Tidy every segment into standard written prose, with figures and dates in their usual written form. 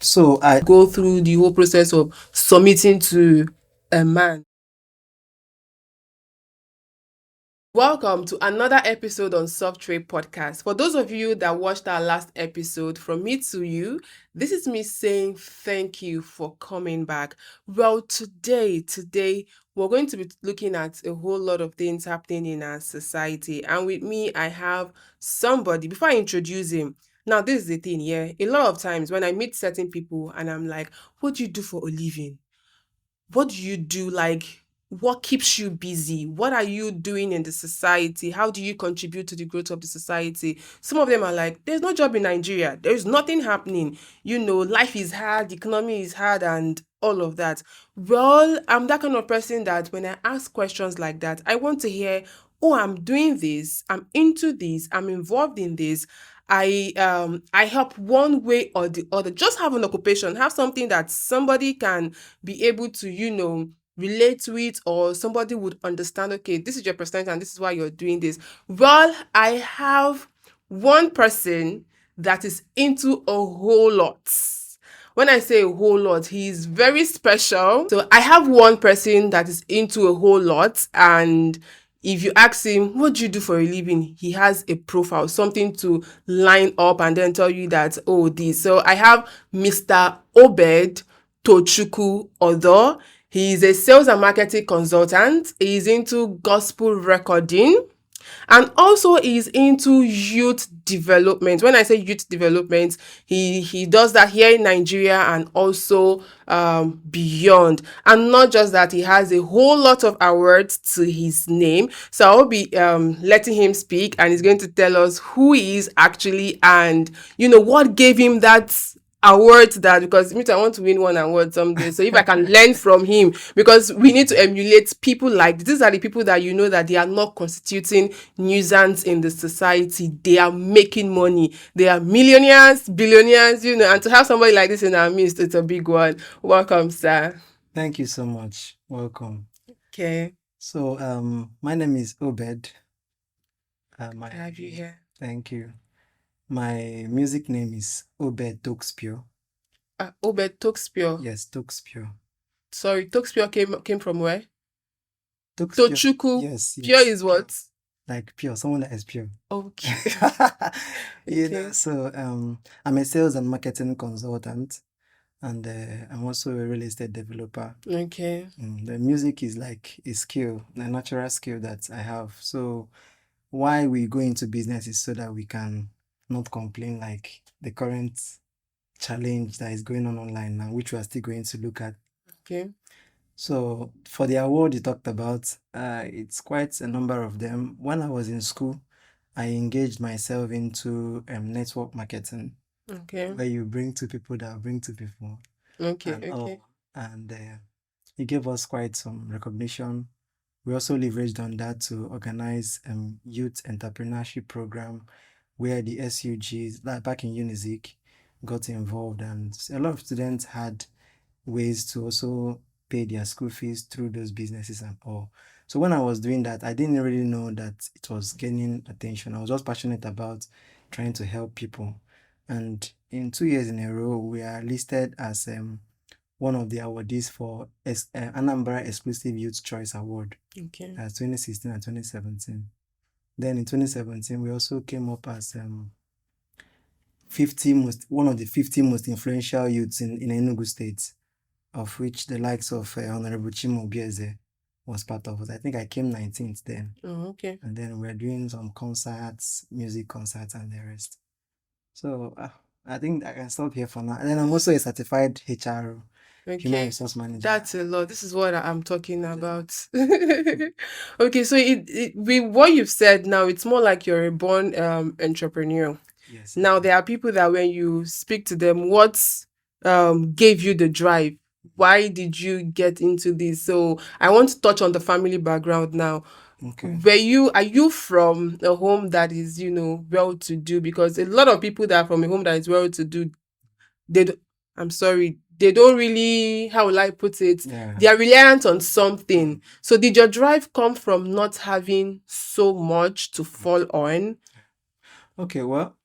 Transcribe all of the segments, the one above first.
So I go through the whole process of submitting to a man. Welcome to another episode on Soft Trade Podcast. For those of you that watched our last episode, from me to you, this is me saying thank you for coming back. Well, today we're going to be looking at a whole lot of things happening in our society. And with me, I have somebody. Before I introduce him, now this is the thing, yeah. A lot of times when I meet certain people and I'm like, what do you do for a living? What do you do? Like, what keeps you busy? What are you doing in the society? How do you contribute to the growth of the society? Some of them are like, there's no job in Nigeria. There's nothing happening. Life is hard, the economy is hard, and all of that. Well, I'm that kind of person that when I ask questions like that, I want to hear, oh, I'm doing this, I'm into this, I'm involved in this. I help one way or the other. Just have an occupation, have something that somebody can be able to, relate to it, or somebody would understand, okay, this is your personality and this is why you're doing this. Well, I have one person that is into a whole lot. When I say a whole lot, he's very special. So I have one person that is into a whole lot, and if you ask him, what do you do for a living? He has a profile, something to line up and then tell you that, oh, this. So I have Mr. Obed Tochukwu Odo. He is a sales and marketing consultant. He is into gospel recording. And also is into youth development. When I say youth development, he does that here in Nigeria and also beyond. And not just that, he has a whole lot of awards to his name. So I'll be letting him speak, and he's going to tell us who he is actually, and what gave him that award, that because me too, I want to win one award someday. So if I can learn from him, because we need to emulate people like these are the people that that they are not constituting nuisance in the society. They are making money. They are millionaires, billionaires, and to have somebody like this in our midst, it's a big one. Welcome, sir. Thank you so much. Welcome. Okay. So my name is Obed. My I have you here. Thank you. My music name is Obed Tokspio. Obed Tokspio. Yes, Tokspio. Sorry, Tokspio came from where? Tokspio. Tochukwu. Yes, Pure yes. is what? Like pure, someone that is pure. Okay. Okay. So I'm a sales and marketing consultant, and I'm also a real estate developer. Okay. The music is like a skill, a natural skill that I have. So why we go into business is so that we can not complain like the current challenge that is going on online now, which we are still going to look at. Okay. So for the award you talked about, it's quite a number of them. When I was in school, I engaged myself into network marketing, Okay. where you bring two people that bring two people. Okay. And Okay. and it gave us quite some recognition. We also leveraged on that to organize youth entrepreneurship program where the SUGs, like back in Unizik, got involved, and a lot of students had ways to also pay their school fees through those businesses and all. So when I was doing that, I didn't really know that it was gaining attention. I was just passionate about trying to help people. And in 2 years in a row, we are listed as one of the awardees for Anambra Exclusive Youth Choice Award. Okay. That's 2016 and 2017. Then in 2017, we also came up as one of the 50 most influential youths in Enugu State, of which the likes of Honorable Chimo Bieze was part of it. I think I came 19th then. Oh, okay. And then we're doing some concerts, music concerts, and the rest. So I think I can stop here for now. And then I'm also a certified HR, human resource manager. That's a lot. This is what I'm talking about. Okay, so with what you've said now, it's more like you're a born entrepreneur. Yes. Now there are people that when you speak to them, what gave you the drive? Why did you get into this? So I want to touch on the family background now. Okay. Are you from a home that is, well to do? Because a lot of people that are from a home that is well to do, I'm sorry, they don't really, how will I put it? Yeah. They are reliant on something. So did your drive come from not having so much to fall on? Okay, well,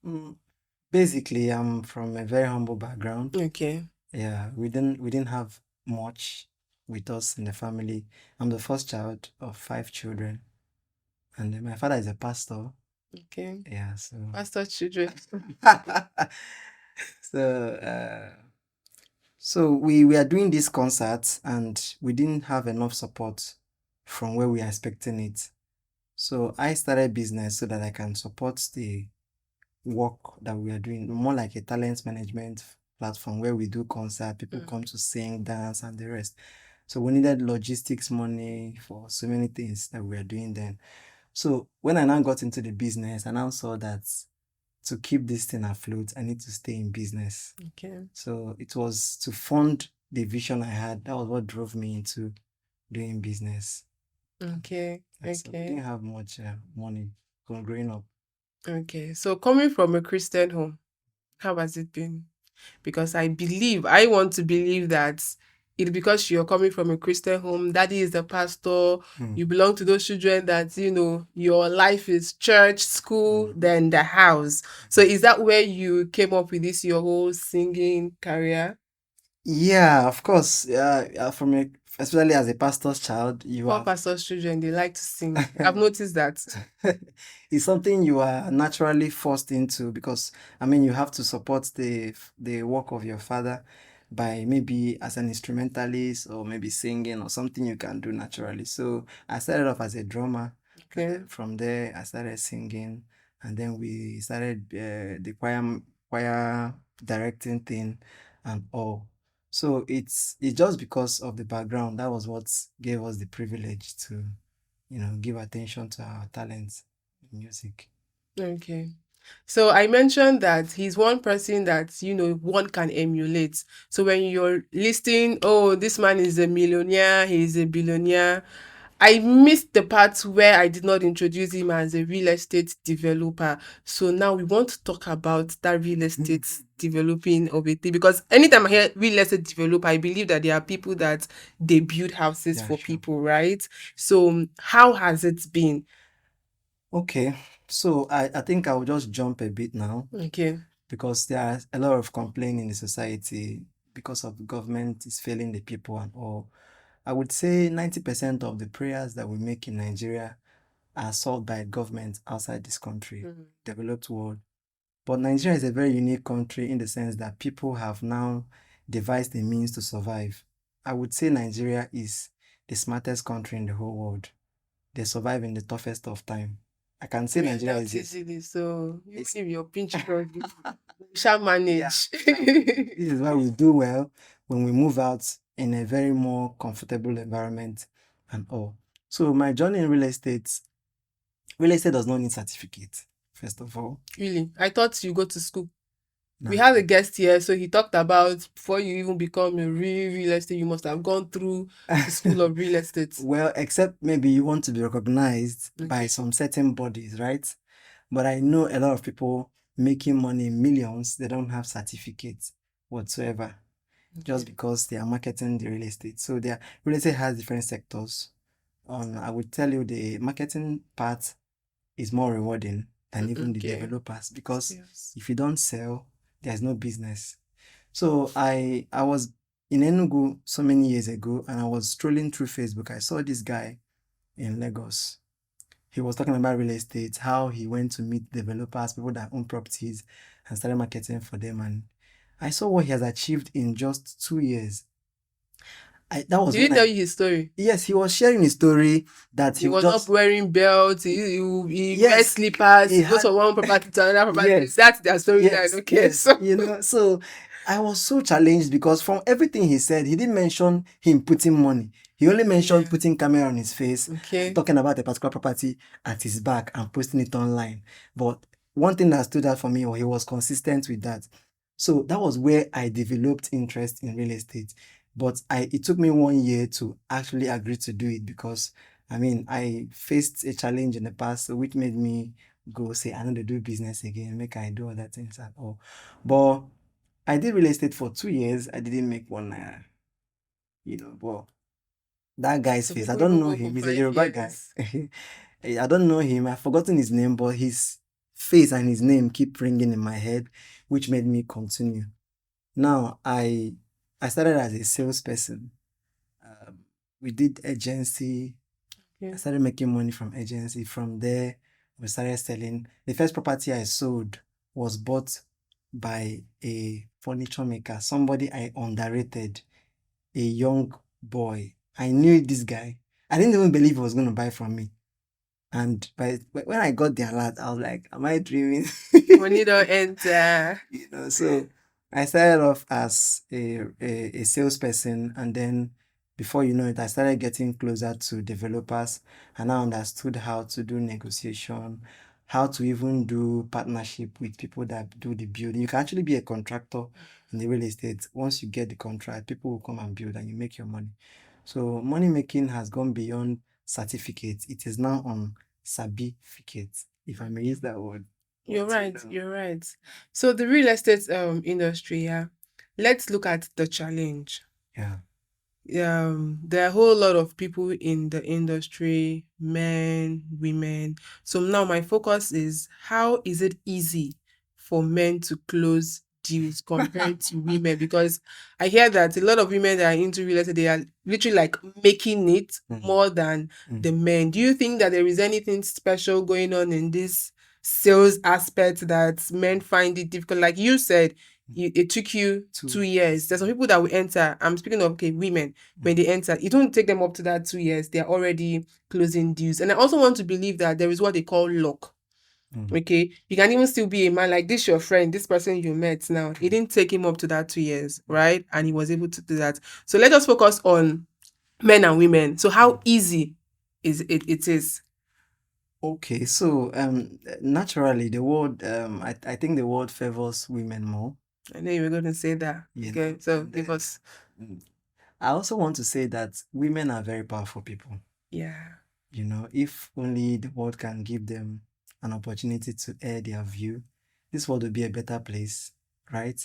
Basically, I'm from a very humble background. Okay. Yeah, we didn't have much with us in the family. I'm the first child of five children, and then my father is a pastor. Okay. Yeah, so Pastor children. so so we are doing this concert, and we didn't have enough support from where we are expecting it. So I started business so that I can support the work that we are doing, more like a talent management platform where we do concert, people come to sing, dance, and the rest. So we needed logistics money for so many things that we are doing then. So when I now got into the business, I now saw that to keep this thing afloat, I need to stay in business. Okay. So it was to fund the vision I had. That was what drove me into doing business. Okay. So we Okay. didn't have much money growing up. Okay. So coming from a Christian home, how has it been? Because I want to believe that it's because you're coming from a Christian home, daddy is the pastor, you belong to those children that, your life is church, school, then the house. So is that where you came up with this, your whole singing career? Yeah, of course. From a, especially as a pastor's child, you Poor have pastor's children, they like to sing. I've noticed that. it's something you are naturally forced into because I mean you have to support the work of your father by maybe as an instrumentalist or maybe singing or something you can do naturally. So I started off as a drummer. Okay. From there, I started singing, and then we started the choir directing thing and all. So it's just because of the background. That was what gave us the privilege to, give attention to our talents in music. Okay. So I mentioned that he's one person that one can emulate. So when you're listing, oh, this man is a millionaire, he's a billionaire. I missed the part where I did not introduce him as a real estate developer. So now we want to talk about that real estate developing of a thing, because anytime I hear real estate developer, I believe that there are people that they build houses Yeah, for sure. people, right? So how has it been? Okay, so I think I will just jump a bit now Okay. because there are a lot of complaint in the society because of the government is failing the people and all. I would say 90% of the prayers that we make in Nigeria are solved by government outside this country, developed world. But Nigeria is a very unique country in the sense that people have now devised a means to survive. I would say Nigeria is the smartest country in the whole world. They survive in the toughest of time. I can say We Nigeria adapt is easily, so even it's if you're pinch God, we shall yeah. manage. This is why we do well when we move out in a very more comfortable environment and all. So my journey in real estate does not need certificate, first of all. Really, I thought you go to school. We Nah. had a guest here, so he talked about before you even become a real estate, you must have gone through the school of real estate. Well, except maybe you want to be recognized by some certain bodies, right? But I know a lot of people making money in millions, they don't have certificates whatsoever, just because they are marketing the real estate. So their real estate has different sectors. I would tell you the marketing part is more rewarding than even the Okay. developers because Yes. if you don't sell, there's no business. So I was in Enugu so many years ago and I was strolling through Facebook. I saw this guy in Lagos. He was talking about real estate, how he went to meet developers, people that own properties, and started marketing for them. And I saw what he has achieved in just 2 years. That was Did he when tell I you his story? yes, he was sharing his story that He he would was not just wearing belts. He wears yes, slippers. he He goes had from one property to another property. yes, That's their storyline. yes, Okay, yes, so so I was so challenged because from everything he said, he didn't mention him putting money. He only yeah. mentioned putting camera on his face, Okay. talking about a particular property at his back and posting it online. But one thing that stood out for me, or he was consistent with that. So that was where I developed interest in real estate. But it took me 1 year to actually agree to do it because I mean I faced a challenge in the past, so which made me go say I know to do business again, make I do other things at all. But I did real estate for 2 years. I didn't make one naira, but that guy's So face, I people don't even know go for him. He's a five Yoruba guy. years. I don't know him. I've forgotten his name, but his face and his name keep ringing in my head, which made me continue. Now, I started as a salesperson. We did agency. I Okay. started making money from agency. From there, we started selling. The first property I sold was bought by a furniture maker, somebody I underrated, a young boy. I knew this guy. I didn't even believe he was going to buy from me. And when I got the alert, I was like, am I dreaming? Money don't enter. So I started off as a salesperson, and then before you know it, I started getting closer to developers, and I understood how to do negotiation, how to even do partnership with people that do the building. You can actually be a contractor in the real estate. Once you get the contract, people will come and build and you make your money. So money making has gone beyond certificates. It is now on certificates, if I may use that word. You're What you right. know. You're right. So the real estate industry, yeah. Let's look at the challenge. Yeah. There are a whole lot of people in the industry, men, women. So now my focus is how is it easy for men to close deals compared to women? Because I hear that a lot of women that are into real estate, they are literally like making it more than the men. Do you think that there is anything special going on in this sales aspect that men find it difficult? Like you said, it took you 2 years. There's some people that will enter. I'm speaking of women. When they enter, it won't take them up to that 2 years. They're already closing deals. And I also want to believe that there is what they call luck. Okay, you can even still be a man like this, your friend, this person you met now. It didn't take him up to that 2 years, right? And he was able to do that. So let us focus on men and women. So how easy is it is? Okay, so naturally the world I think the world favors women more. I know you were going to say that. You Okay, know, so and give us. I also want to say that women are very powerful people. Yeah. If only the world can give them an opportunity to air their view, this world will be a better place, right?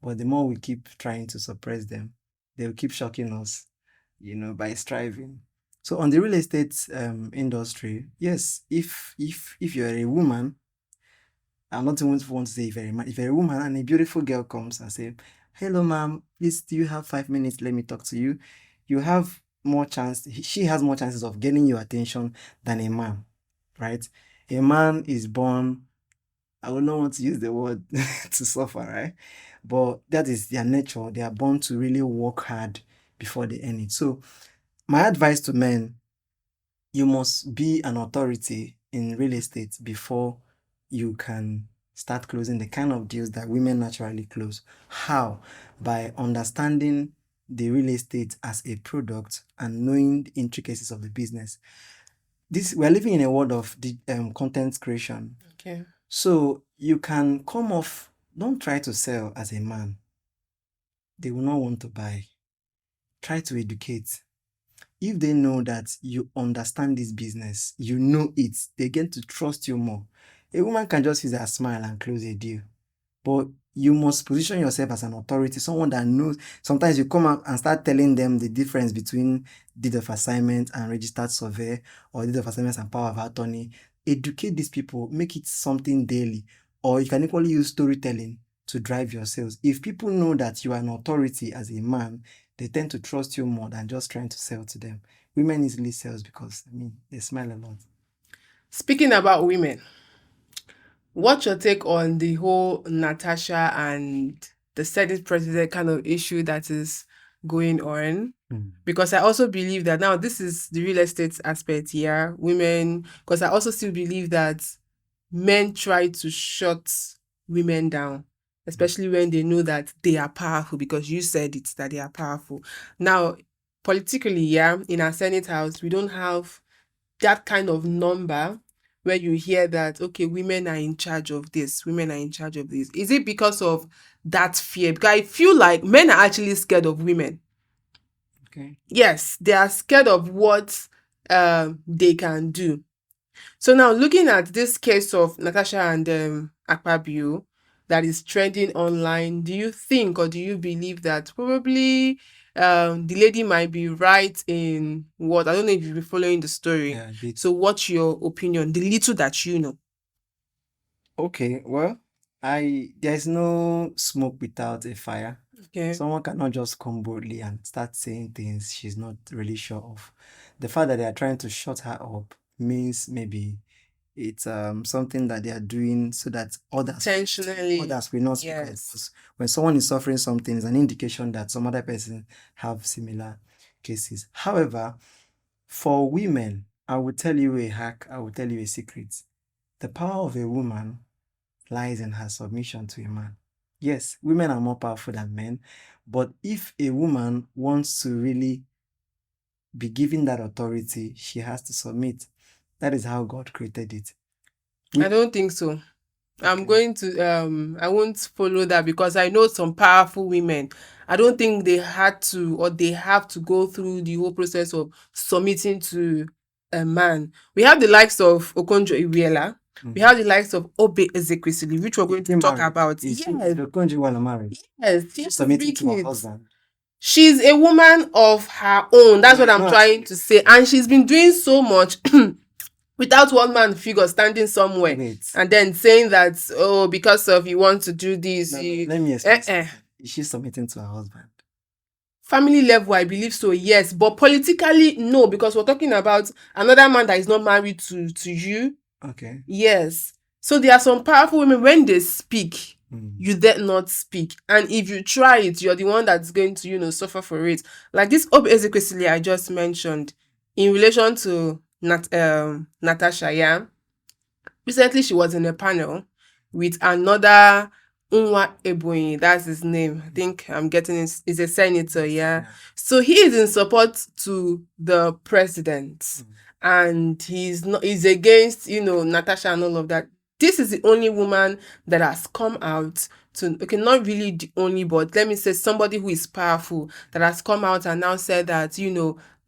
But the more we keep trying to suppress them, they'll keep shocking us, by striving. So on the real estate industry, yes, if you're a woman, I'm not even want to say if you're a man, if you're a woman and a beautiful girl comes and say, hello ma'am, please do you have 5 minutes? Let me talk to you. You have more chance, she has more chances of getting your attention than a man, right? A man is born, I would not want to use the word to suffer, right? But that is their nature. They are born to really work hard before they earn it. So my advice to men, you must be an authority in real estate before you can start closing the kind of deals that women naturally close. How? By understanding the real estate as a product and knowing the intricacies of the business. We're living in a world of content creation. Okay. So you can come off, don't try to sell as a man. They will not want to buy. Try to educate. If they know that you understand this business, you know it, they get to trust you more. A woman can just use a smile and close a deal. But you must position yourself as an authority, someone that knows. Sometimes you come out and start telling them the difference between deed of assignment and registered survey, or deed of assignment and power of attorney. Educate these people, make it something daily. Or you can equally use storytelling to drive your sales. If people know that you are an authority as a man, they tend to trust you more than just trying to sell to them. Women easily sell because, they smile a lot. Speaking about women, what's your take on the whole Natasha and the Senate president kind of issue that is going on? Because I also believe that now this is the real estate aspect here, women, because I also still believe that men try to shut women down, especially when they know that they are powerful, because you said it, that they are powerful. Now, politically, yeah, in our Senate House, we don't have that kind of number where you hear that, okay, women are in charge of this, women are in charge of this. Is it because of that fear? Because I feel like men are actually scared of women. Okay. Yes, they are scared of what they can do. So now looking at this case of Natasha and Akpabio that is trending online, do you think or do you believe that probably the lady might be right in what? I don't know if you've been following the story. Yeah, So what's your opinion? The little that you know. Okay, well, there's no smoke without a fire. Okay. Someone cannot just come boldly and start saying things she's not really sure of. The fact that they are trying to shut her up means maybe it's something that they are doing so that Intentionally. others will not speak up. Yes. Because when someone is suffering something, it's an indication that some other person have similar cases. However, for women, I will tell you a hack, I will tell you a secret. The power of a woman lies in her submission to a man. Yes, women are more powerful than men, but if a woman wants to really be given that authority, she has to submit. That is how God created it. I We, don't think so. I'm okay. going to I won't follow that because I know some powerful women. I don't think they had to or they have to go through the whole process of submitting to a man. We have the likes of Okonjo Iweala. We have the likes of Obe Ezekwesili, which we're Is going she to talk married? about. Is she Yes, the Konjiwala married? yes, she She's has submitting three to her kids. husband. She's a woman of her own. That's No, what it's I'm not trying to say. And she's been doing so much without one man figure standing somewhere wait. and then saying that, oh, because of you want to do this, No, you, let me explain something. Is she submitting to her husband? family level, I believe so, yes, but politically, no, because we're talking about another man that is not married to you. Okay. Yes. So there are some powerful women, when they speak, Mm. you dare not speak. And if you try it, you're the one that's going to, suffer for it. Like this Obi Ezekwesili I just mentioned, in relation to Natasha, yeah. Recently, she was in a panel with another Unwa Ebonyi, that's his name. I think I'm getting it. He's a senator, yeah. So he is in support to the president, and he's against, Natasha and all of that. This is the only woman that has come out to, okay, not really the only, but let me say somebody who is powerful that has come out and now said that,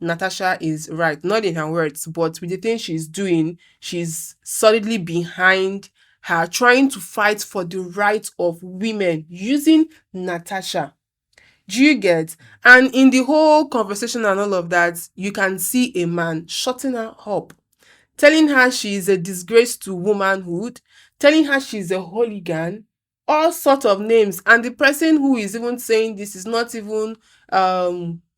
Natasha is right, not in her words, but with the things she's doing, she's solidly behind her, trying to fight for the rights of women using Natasha. Do you get? And in the whole conversation and all of that, you can see a man shutting her up, telling her she is a disgrace to womanhood, telling her she's a hooligan, all sorts of names. And the person who is even saying this is not even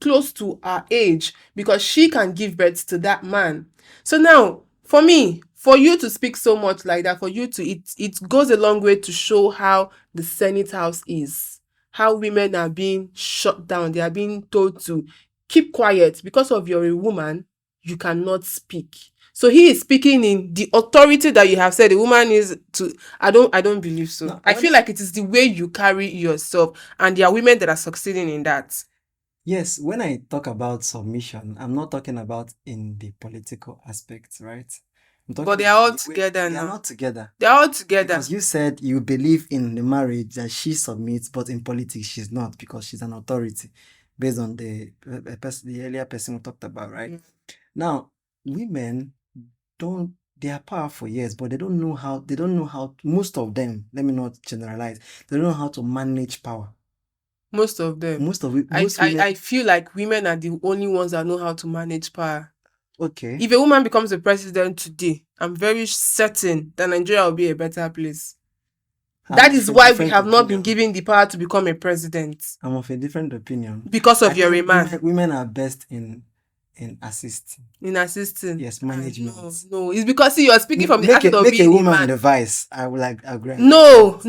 close to her age because she can give birth to that man. So now, for me, for you to speak so much like that, for you to, it goes a long way to show how the Senate House is, how women are being shut down. They are being told to keep quiet because of you're a woman, you cannot speak. So he is speaking in the authority that you have said the woman is to. I don't believe so. No, I feel like it is the way you carry yourself, and there are women that are succeeding in that. Yes, when I talk about submission, I'm not talking about in the political aspect, right? I'm But talking they are about all the way together they are now. not together. They are all together. Because you said you believe in the marriage that she submits, but in politics she's not because she's an authority, based on the earlier person we talked about, right? Now, women don't they are powerful, yes, but they don't know how most of them, let me not generalize, they don't know how to manage power. Most of them. Most of it, I, most I, women, I feel like women are the only ones that know how to manage power. okay. If a woman becomes a president today, I'm very certain that Nigeria will be a better place. I'm That of is a why we different have not been opinion. given the power to become a president. I'm of a different opinion. Because I of you're a think man. women are best in assisting. In assisting. Yes, management. No, it's because see, you're speaking from the Make aspect of a being a woman man. the vice. I would like agree. No.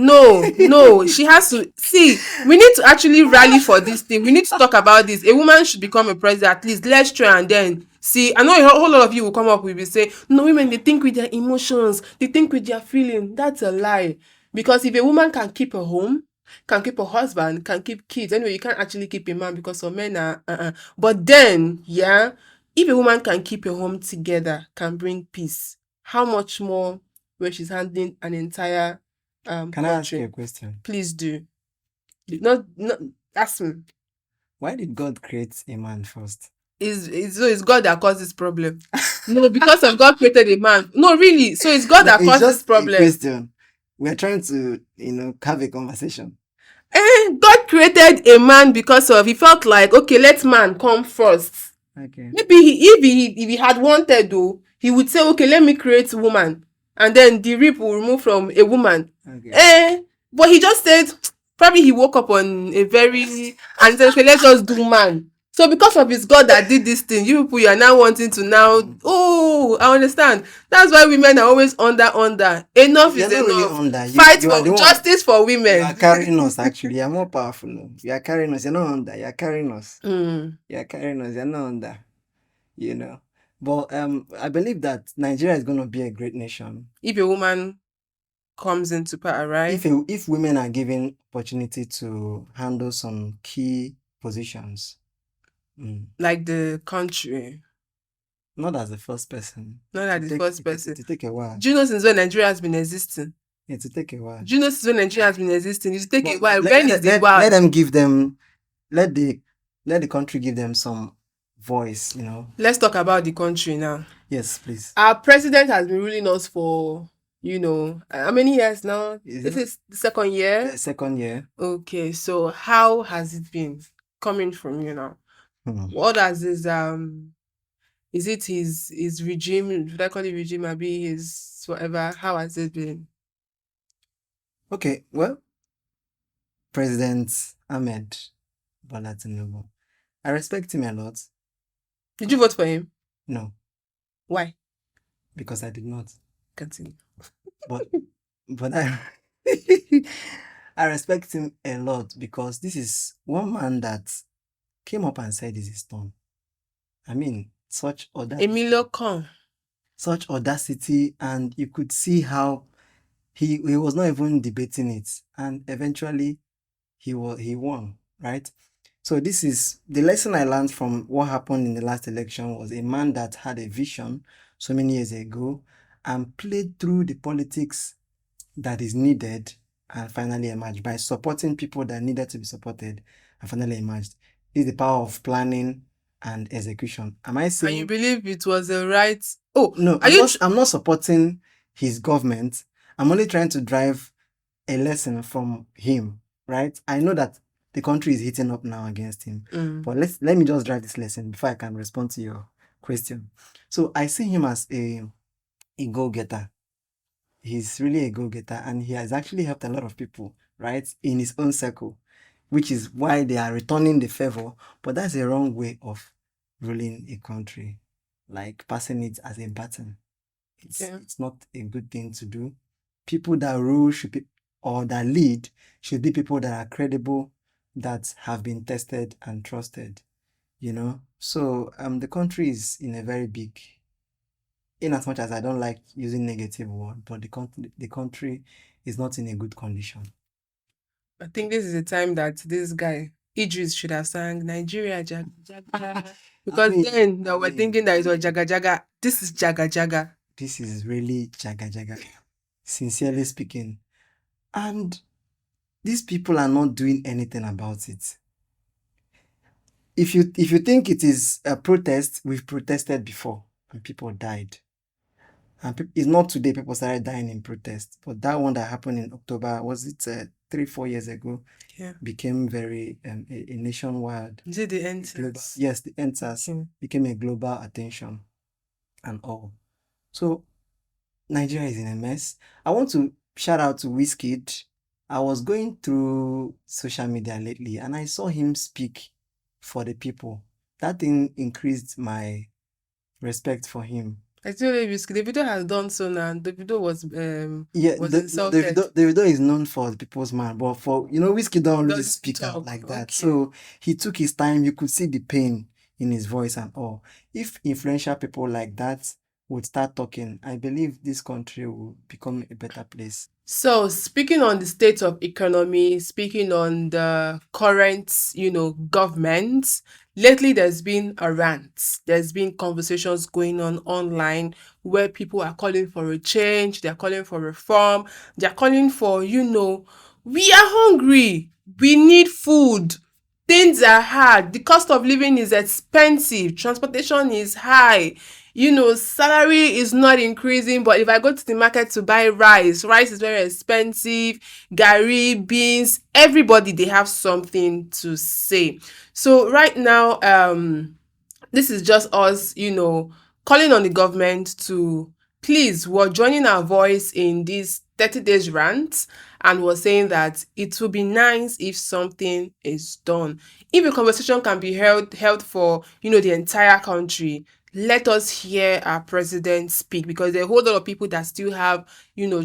She has to see. We need to actually rally for this thing. We need to talk about this. A woman should become a president at least. Let's try and then see. I know a whole lot of you will come up with be say, no, women they think with their emotions, they think with their feeling. That's a lie. Because if a woman can keep a home, can keep a husband, can keep kids. Anyway, you can't actually keep a man because some men are But then, yeah, if a woman can keep a home together, can bring peace, how much more when she's handling an entire Can I ask you country? a question? Please do. Not ask me. Why did God create a man first? So it's God that caused this problem. No, because of God created a man. No, really. So it's God No, that it's caused this just a problem. question. We're trying to, have a conversation. God created a man because of he felt like, okay, let man come first. Okay. Maybe if he had wanted though, he would say, okay, let me create woman. and then the rib will remove from a woman. Okay. But he just said probably he woke up on a very and said, okay, let's just do man. So because of his God that did this thing, you people, you are now wanting to now. Oh, I understand. That's why women are always under. Enough You're is not really enough. under. Fight You are for the one. justice for You women. are carrying us, actually. You're more powerful. No? You are carrying us. You're not under. You're carrying us. Mm. You're carrying us. You're not under. You know. But I believe that Nigeria is going to be a great nation. If a woman comes into power, right? If women are given opportunity to handle some key positions, Like the country, not as the first person. not like the first person. To take a while. Do you know since when Nigeria has been existing? Yeah, to take a while. Do you know since when Nigeria has been existing? It will take a But while. When is the while? let them give them, let the country give them some voice, you know. Let's talk about the country now. Yes, please. Our president has been ruling us for, how many years now? This is the second year. The second year. Okay, so how has it been coming from you now? What has his is it his regime? Should I call it regime? Maybe his whatever. How has it been? Okay, well, President Ahmed Bola Tinubu, I respect him a lot. Did you vote for him? No. Why? Because I did not. Continue. But I I respect him a lot because this is one man that came up and said it's his turn. I mean, such audacity. Emilio Khan. Such audacity, and you could see how he was not even debating it, and eventually he won, right? So this is the lesson I learned from what happened in the last election. Was a man that had a vision so many years ago and played through the politics that is needed and finally emerged by supporting people that needed to be supported and finally emerged. This is the power of planning and execution. Am I saying? And you believe it was the right? Oh no, I'm not supporting his government. I'm only trying to drive a lesson from him, right? I know that the country is heating up now against him, but let me just drive this lesson before I can respond to your question. So I see him as a go-getter. He's really a go-getter, and he has actually helped a lot of people, right, in his own circle, which is why they are returning the favor. But that's a wrong way of ruling a country, like passing it as a baton. It's not a good thing to do. People that rule should be, or that lead should be people that are credible, that have been tested and trusted, you know. So the country is in a very big, in as much as I don't like using negative word, but the country is not in a good condition. I think this is the time that this guy Idris should have sang Nigeria Jaga Jaga. Because then they were thinking that it was Jaga Jaga. This is Jaga Jaga. This is really Jaga Jaga, sincerely speaking. And these people are not doing anything about it. If you think it is a protest, we've protested before and people died. And it's not today people started dying in protest, but that one that happened in October, was it 3-4 years ago? Yeah. Became very a nationwide. Is it the NSAS? Yes, the NSAS became a global attention and all. So Nigeria is in a mess. I want to shout out to Wizkid. I was going through social media lately and I saw him speak for the people. That thing increased my respect for him. Actually, Davido has done so now. Davido was insulted. Davido is known for the people's man, but for Wizkid don't really speak out like that. So he took his time. You could see the pain in his voice and all. If influential people like that would start talking, I believe this country will become a better place. So speaking on the state of economy, speaking on the current, government, lately there's been a rant. There's been conversations going on online where people are calling for a change, they're calling for reform, they're calling for, we are hungry, we need food. Things are hard. The cost of living is expensive. Transportation is high. Salary is not increasing, but if I go to the market to buy rice is very expensive. Garri, beans, everybody, they have something to say. So right now, this is just us, calling on the government to please, we're joining our voice in this 30 days rant, and we're saying that it would be nice if something is done. If a conversation can be held for, the entire country, let us hear our president speak, because there are a whole lot of people that still have,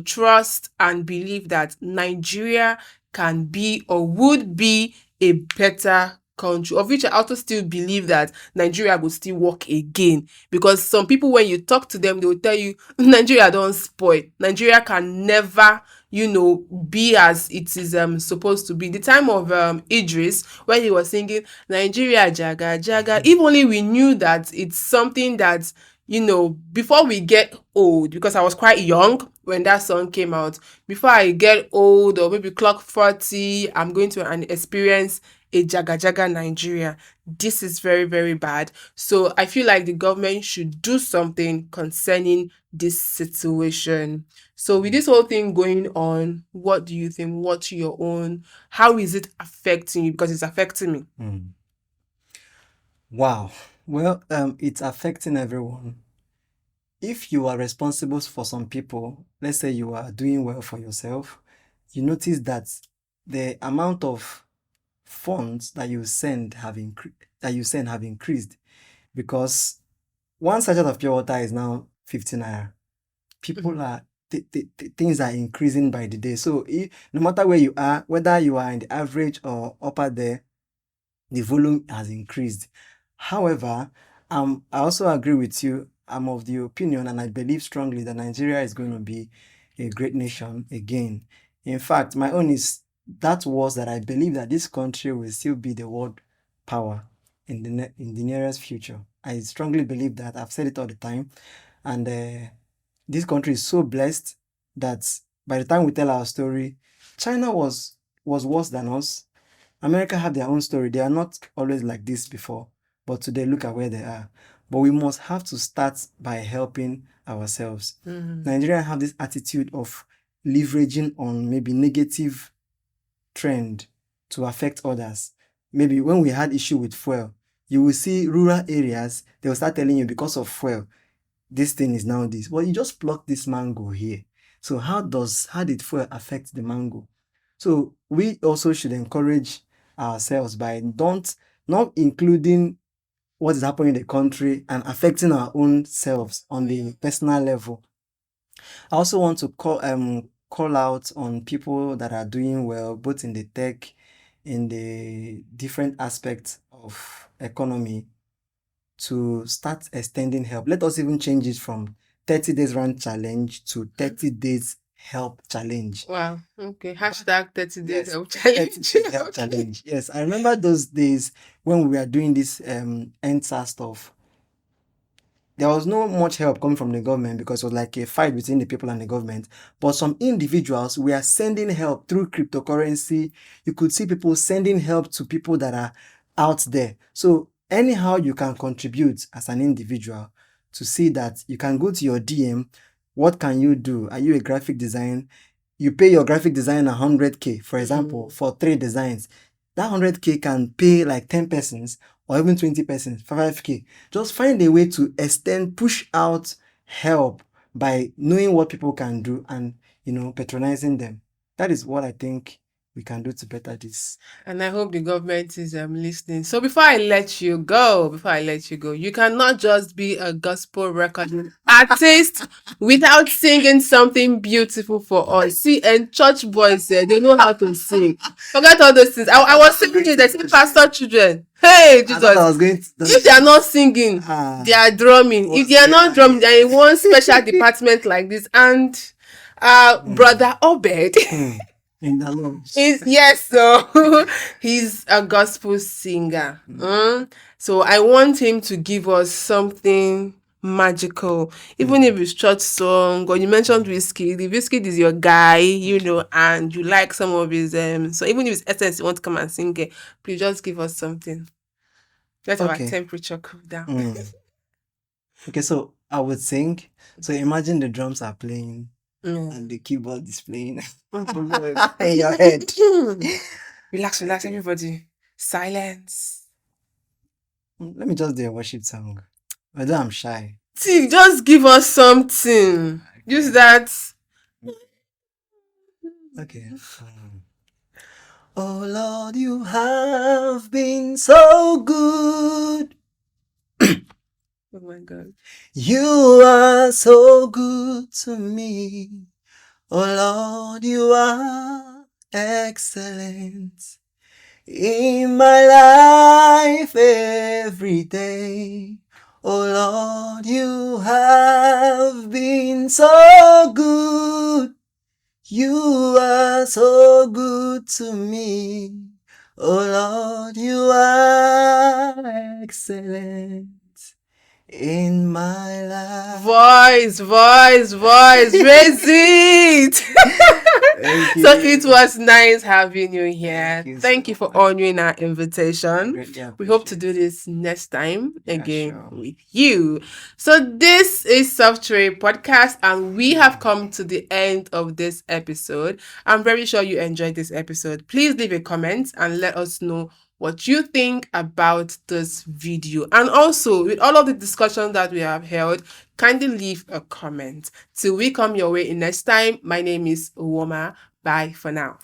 trust and believe that Nigeria can be or would be a better country, of which I also still believe that Nigeria will still work again, because some people, when you talk to them, they will tell you Nigeria don't spoil. Nigeria can never, be as it is supposed to be. The time of Idris, when he was singing Nigeria Jaga Jaga, if only we knew that it's something that, before we get old, because I was quite young when that song came out, before I get old or maybe clock 40, I'm going to experience a Jaga Jaga Nigeria. This is very, very bad. So I feel like the government should do something concerning this situation. So with this whole thing going on, what do you think? What's your own? How is it affecting you? Because it's affecting me. Wow. Well, it's affecting everyone. If you are responsible for some people, let's say you are doing well for yourself, you notice that the amount of funds that you send have increased, because one sachet of pure water is now 15 naira. People are things are increasing by the day. So no matter where you are, whether you are in the average or upper there, the volume has increased. However, I also agree with you. I'm of the opinion, and I believe strongly, that Nigeria is going to be a great nation again. In fact, my own is that was that I believe that this country will still be the world power in the nearest future. I strongly believe that. I've said it all the time, and this country is so blessed that by the time we tell our story, China was worse than us. America have their own story. They are not always like this before, but today look at where they are. But we must have to start by helping ourselves. Nigeria have this attitude of leveraging on maybe negative trend to affect others. Maybe when we had issue with fuel, you will see rural areas, they will start telling you, because of fuel, this thing is now this. Well, you just pluck this mango here. So how did fuel affect the mango? So we also should encourage ourselves by not including what is happening in the country and affecting our own selves on the personal level. I also want to call out on people that are doing well, both in the tech, in the different aspects of economy, to start extending help. Let us even change it from 30 days run challenge to 30 days help challenge. Wow. Okay. Hashtag 30 days Yes, help 30 challenge. days help challenge. Yes, I remember those days when we were doing this NSA stuff. There was no much help coming from the government, because it was like a fight between the people and the government. But some individuals were sending help through cryptocurrency. You could see people sending help to people that are out there. So anyhow you can contribute as an individual, to see that you can go to your DM. What can you do? Are you a graphic design? You pay your graphic designer 100K, for example, for 3 designs. That 100K can pay like 10 persons or even 20 persons, 5K. Just find a way to push out help by knowing what people can do and, patronizing them. That is what I think we can do to better this. And I hope the government is listening. So before I let you go, you cannot just be a gospel recording artist without singing something beautiful for us. See, and church boys, they know how to sing. Forget all those things. I was singing it. They say pastor children. Hey, I thought I was Jesus. going to. If they are not singing, they are drumming. If they are not drumming, they are in one special department like this. And Brother Obed. In the Lord. Yes, so he's a gospel singer. So I want him to give us something magical, even if it's church song. Or you mentioned whiskey. The whiskey is your guy, and you like some of his so even if it's essence, you want to come and sing it, please just give us something. Let our temperature cool down. Okay, so I would sing. So imagine the drums are playing and the keyboard is playing in your head. Relax, everybody. Silence. Let me just do a worship song. Although I'm shy. Just give us something. Use that. Okay. Oh Lord, you have been so good. Oh my God. You are so good to me. Oh Lord, you are excellent in my life every day. Oh Lord, you have been so good. You are so good to me. Oh Lord, you are excellent in my life. Voice. Raise it. Thank So it you. was nice having you here. Thank you Thank so you for much. honoring our I invitation. greatly We hope to appreciate do it. this next time Yeah, again sure. with you. So this is Software Podcast, and we have come to the end of this episode. I'm very sure you enjoyed this episode. Please leave a comment and let us know what you think about this video. And also, with all of the discussion that we have held, kindly leave a comment. Till we come your way in next time, my name is Uwoma. Bye for now.